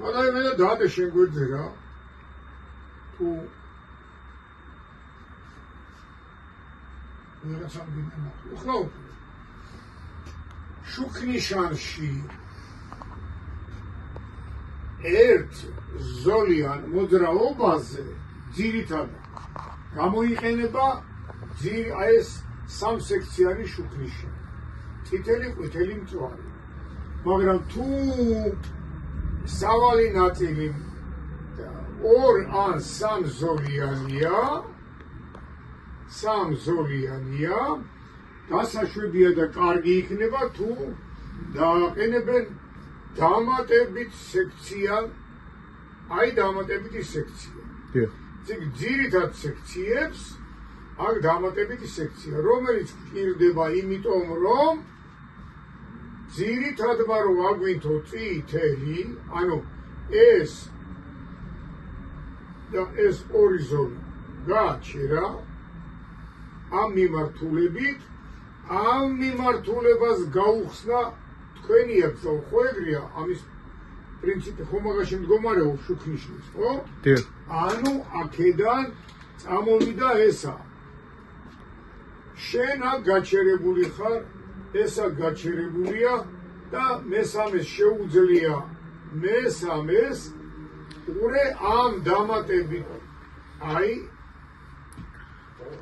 მაგრამ მე დაადე შენ გვერდზე რა თუ ვიღაცამ გინდა ხო შუქნიშანში ერთ ზოლიან მოძრაობაზე ძირითადად გამოიყენება ეს სამსექციანი შუქნიშანი წითელი ყვითელი მწვანე მაგრამ თუ სავალი ნაწილი ორ ან სამზოლიანია დასაშვებია და კარგი იქნება თუ დააყენებენ დამატებით სექცია აი დამატებითი სექცია ძირითად სექციებს აქ დამატებითი სექცია რომელიც გვჭირდება იმიტომ რომ ძირითადმა რომ აგვინთო წითელი ანუ ეს ორი ზოლი გააჩერა ამ მიმართულებით ამ მიმართულებას გაუხსნა თქვენი აქ ხო ეგრეა ამის პრინციპი ხო მაგაში მდგომარეობს შუქნიშნის ხო? ანუ აქედან წამოვიდა ესა შენ აქ გაჩერებული ხარ ესა გაჩერებულია და მესამეს შეუძლია მესამეს ურე ამ დამატებით აი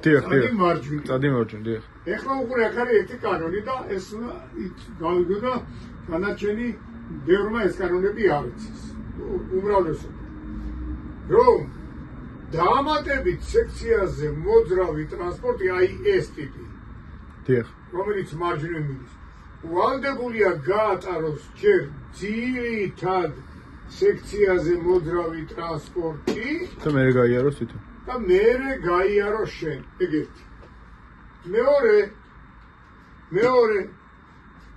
წადი მარჯვნივ ეხლა უყურე აქ არის ერთი კანონი და ეს გავიგო და განაჩენი ბევრმა ეს კანონები არ იცის უმრავლესობა რომ დამატებით სექციაზე მოძრავი ტრანსპორტი აი ეს ტიპი რომელიც მარჯვნივ მიდის ვალდებულია გაატაროს ჯერ ძირითად სექციაზე მოძრავი ტრანსპორტი და მე გაიაროს თვითონ და მერე გაიარო შენ ეგ ერთი მეორე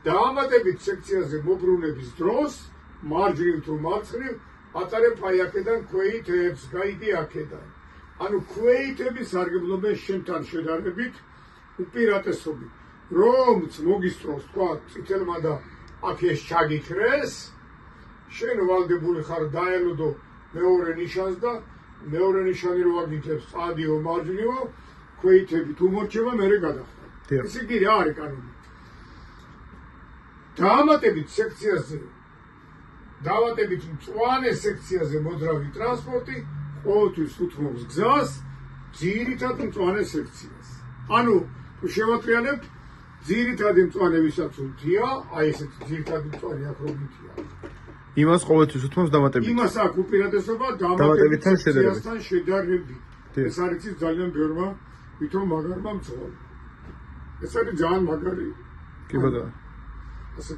დამატებით სექციაზე მობრუნების დროს მარჯვნივ თუ მარცხნივ ატარებ აი აქედან ქვეითებს გაიდი აქედან ანუ ქვეითები სარგებლობენ შენთან შედარებით უპირატესობით რომც მოგისწროს თქვა წითელმა და აქ ეს ჩაგიქრეს შენ ვალდებული ხარ დაელოდო მეორე ნიშანს და მეორე ნიშანი რო აგითებს წადიო მარჯვნივო ქვეითები თუ მორჩება მერე გადახდა ესე იგი რა არის კანონი დამატებით სექციაზე დავატებით მწვანე სექციაზე მოძრავი ტრანსპორტი ყოველთვის უთმობს გზას ძირითად მწვანე სექციას ანუ თუ შევატრიალებთ ძირითადი მწვანე ვისაც უთია აი ესეთი ძირითადი მწვანე აქ როგითია იმას ყოველთვის უთმობს დამატებით იმას აქვს უპირატესობა დამატებითთან შედარებით ეს არის ძალიან ბევრმა ვითომ მაგარმა მწვანე ეს არის ძალიან მაგარი კი ბატონო ასე